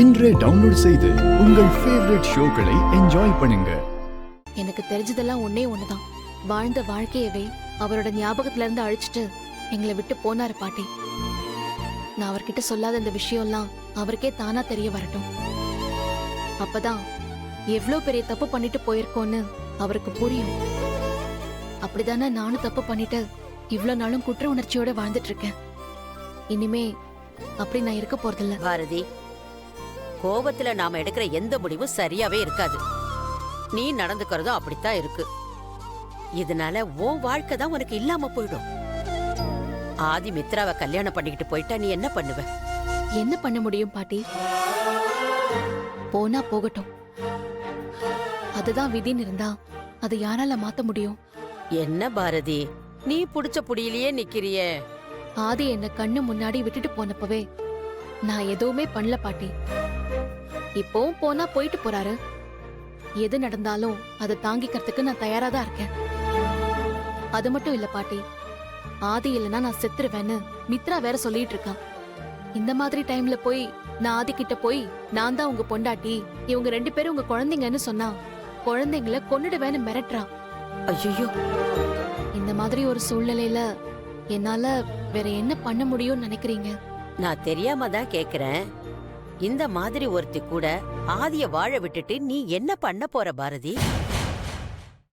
இன்றே டவுன்லோட் செய்து உங்கள் ஃபேவரட் ஷோக்களை என்ஜாய் பண்ணுங்க. எனக்கு தெரிஞ்சதெல்லாம் ஒன்னே ஒண்ணுதான். வாழ்ந்த வாழ்க்கையவே அவரோட ஞாபகத்துல இருந்து அழிச்சிட்டு எங்களை விட்டு போனாரு பாட்டி. நான் அவர்கிட்ட சொல்லாத இந்த விஷயம்லாம் அவருக்கே தானா தெரிய வரட்டும். அப்பதான் எவ்வளவு பெரிய தப்பு பண்ணிட்டு போயிருக்கோன்னு அவருக்கு புரியும். அப்படிதானே நானும் தப்பு பண்ணிட்டு இவ்வளவு நாளும் குற்ற உணர்ச்சியோட வாழ்ந்துட்டு இருக்கேன். இனிமே அப்படி நான் இருக்க போறதில்ல. பாரதி, கோபத்துல நாம எடுக்கிற எந்த முடிவும் சரியாவே இருக்காது. நீ நடந்துக்கிறதும் அப்படித்தான் இருக்கு. இதனால உன் வாழ்க்கை தான் உனக்கு இல்லாம போயிடும். ஆதி மித்ராவை கல்யாணம் பண்ணிக்கிட்டு போயிட்டா நீ என்ன பண்ணுவ? என்ன பண்ண முடியும் பாட்டி? போனா போகட்டும். அதுதான் விதின்னு இருந்தா அதை யாரால மாத்த முடியும்? என்ன பாரதி, நீ புடிச்ச புடியிலேயே நிக்கிறியே. ஆதி என்ன கண்ணு முன்னாடி விட்டுட்டு போனப்பவே நான் எதுவுமே பண்ணல பாட்டி. இப்போவும் போனா போயிட்டு போறாரு. எது நடந்தாலும் அதை தாங்கிக்கிறதுக்கு நான் தயாரா தான் இருக்கேன். அது மட்டும் இல்ல பாட்டி, ஆதி இல்லைன்னா நான் செத்துருவேன்னு மித்ரா வேற சொல்லிட்டு இருக்கான். இந்த மாதிரி டைம்ல போய் நான் ஆதி கிட்ட போய் நான் தான் உங்க பொண்டாட்டி, இவங்க 2 பேரும் உங்க குழந்தைங்கன்னு சொன்னா குழந்தைங்கள கொன்னுடுவேன்னு மிரட்டுறான். ஐயோ, இந்த மாதிரி ஒரு சூழ்நிலையில என்னால வேற என்ன பண்ண முடியும்னு நினைக்கிறீங்க? நான் தெரியாம தான் கேக்குறேன். இந்த மாதிரி ஒருத்தி கூட ஆதிய வாழ விட்டுட்டு நீ என்ன பண்ண போற பாரதி?